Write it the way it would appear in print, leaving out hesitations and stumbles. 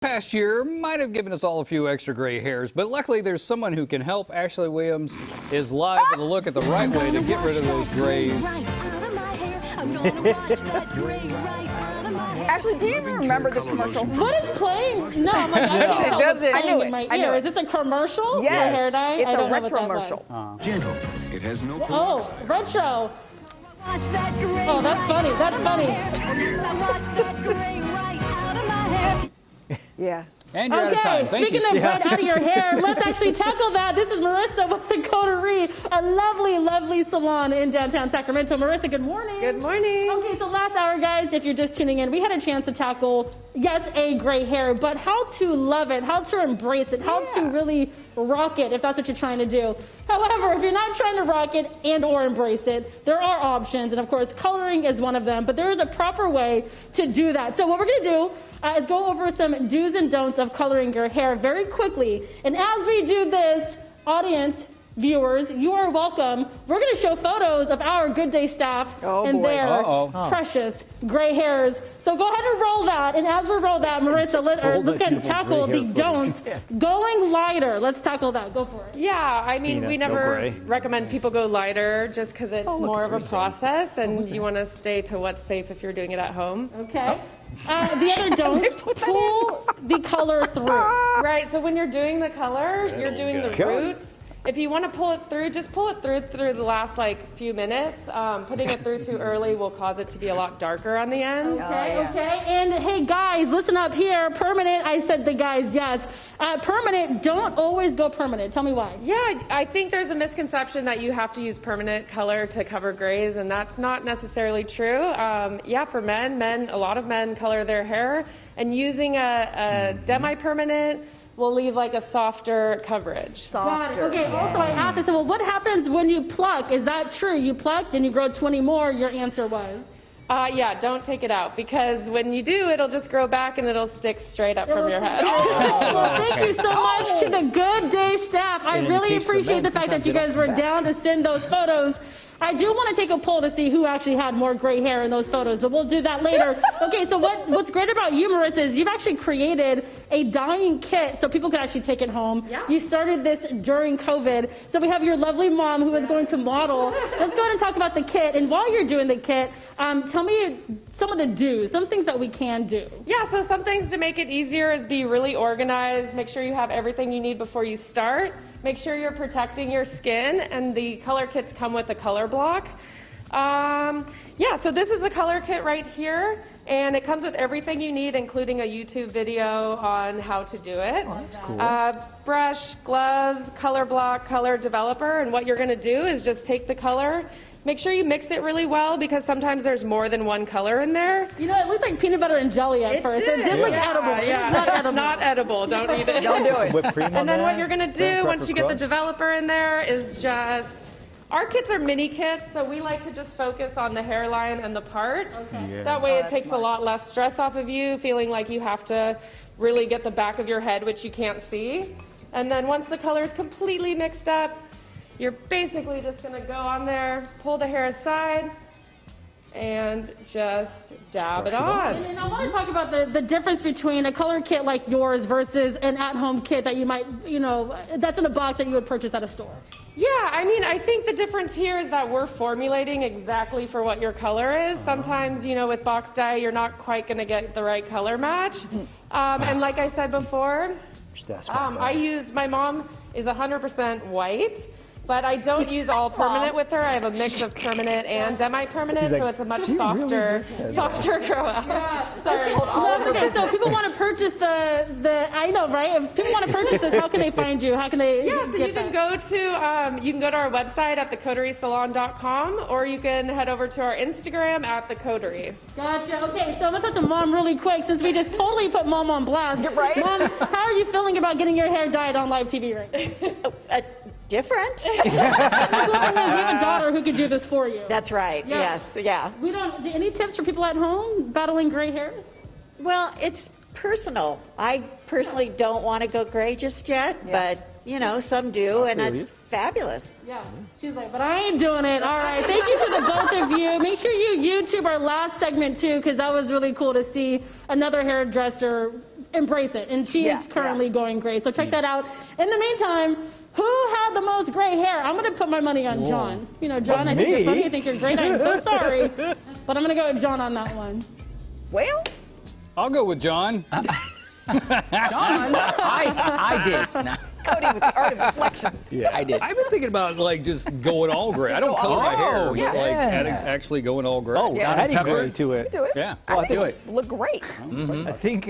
Past year might have given us all a few extra gray hairs, but luckily there's someone who can help. Ashley Williams is live with a look at the right way to get rid of those grays. Ashley, do you even remember this commercial? What is playing? No, I'm like, It doesn't. I knew it. Is this a commercial? Yes. For hair dye? It's I a don't know what retro that commercial. was. Gentle. It has no Oh, retro. Oh, that's funny. That's funny. Yeah. And you're out of time. Thank speaking you. of red out of your hair, let's actually tackle that. This is Marissa with the Coterie, a lovely, lovely salon in downtown Sacramento. Marissa, good morning. Good morning. Okay, so last hour, guys, if you're just tuning in, we had a chance to tackle, yes, a gray hair, but how to love it, how to embrace it, how to really rock it, if that's what you're trying to do. However, if you're not trying to rock it and or embrace it, there are options, and of course, coloring is one of them, but there is a proper way to do that. So what we're gonna do is go over some do's and don'ts of coloring your hair very quickly. And as we do this, audience, viewers, you are welcome. We're going to show photos of our Good Day staff and their precious gray hairs. So go ahead and roll that. And as we roll that, Marissa, let's go ahead and tackle the don'ts. Going lighter. Let's tackle that. Go for it. Yeah, I mean, we never recommend people go lighter just because it's more of a process and you want to stay to what's safe if you're doing it at home. Okay. The other don't, pull the color through. Right, so when you're doing the color, you're doing the roots. If you want to pull it through, just pull it through the last few minutes. Putting it through too early will cause it to be a lot darker on the ends. Okay. And hey guys, listen up here. Permanent, I said the guys, yes. Permanent, don't always go permanent. Tell me why. Yeah, I think there's a misconception that you have to use permanent color to cover grays, and that's not necessarily true. Yeah, for men, a lot of men color their hair, and using a demi-permanent will leave a softer coverage. Got it. Okay, also I asked, I said, well, what happens when you pluck? Is that true? You plucked and you grow 20 more, your answer was? Yeah, don't take it out, because when you do, it'll just grow back and it'll stick straight up from your head. Well, thank you so much to the Good Day staff. I really appreciate the fact that you guys were down to send those photos. I do want to take a poll to see who actually had more gray hair in those photos, but we'll do that later. Okay, so what's great about you, Marissa, is you've actually created a dyeing kit so people can actually take it home. Yeah. You started this during COVID. So we have your lovely mom who is going to model. Let's go ahead and talk about the kit. And while you're doing the kit, tell me some of the do's, some things that we can do. Yeah, so some things to make it easier is be really organized. Make sure you have everything you need before you start. Make sure you're protecting your skin, and the color kits come with a color block. Yeah, so this is a color kit right here, and it comes with everything you need, including a YouTube video on how to do it. Oh, that's cool. Brush, gloves, color block, color developer, and what you're gonna do is just take the color. Make sure you mix it really well, because sometimes there's more than one color in there. You know, it looked like peanut butter and jelly at first. It did look edible. Yeah. It's not edible. Not edible. Don't eat it. Don't do it. And then what you're going to do once you get the developer in there is just... Our kits are mini kits, so we like to just focus on the hairline and the part. Okay. Yeah. That way it takes a lot less stress off of you, feeling like you have to really get the back of your head, which you can't see. And then once the color is completely mixed up, you're basically just going to go on there, pull the hair aside, and just dab it on. And I want to talk about the difference between a color kit like yours versus an at-home kit that you might, that's in a box that you would purchase at a store. Yeah, I mean, I think the difference here is that we're formulating exactly for what your color is. Sometimes, with box dye, you're not quite going to get the right color match. And like I said before, my mom is 100% white. But I don't use all permanent with her. I have a mix of permanent and demi-permanent, so it's a much softer grow out. Yeah. Sorry. Okay, so people want to purchase I know, right? If people want to purchase this, how can they find you? How can they so you can go to our website at thecoteriesalon.com, or you can head over to our Instagram at thecoterie. Gotcha. Okay, so let's talk to Mom really quick, since we just totally put Mom on blast. You're right. Mom, how are you feeling about getting your hair dyed on live TV right now? Different. The cool thing is you have a daughter who could do this for you. That's right. Yes. Yeah. Any tips for people at home battling gray hair? Well, it's personal. I personally don't want to go gray just yet, but some do, and that's fabulous. Yeah. She's like, but I ain't doing it. All right. Thank you to the both of you. Make sure you YouTube our last segment too, because that was really cool to see another hairdresser embrace it. And she is currently going gray. So check that out. In the meantime, who had the most gray hair? I'm going to put my money on John. You know, John, I think you're funny. I think you're great. I'm so sorry. But I'm going to go with John on that one. Well, I'll go with John. John, I did. No, Cody with the art of inflection. yeah, I did. I've been thinking about like just going all gray. I don't color my hair, but like actually going all gray. Oh, Yeah. adding Pepper. gray to it. Do it. Yeah. I think do it would look great. I think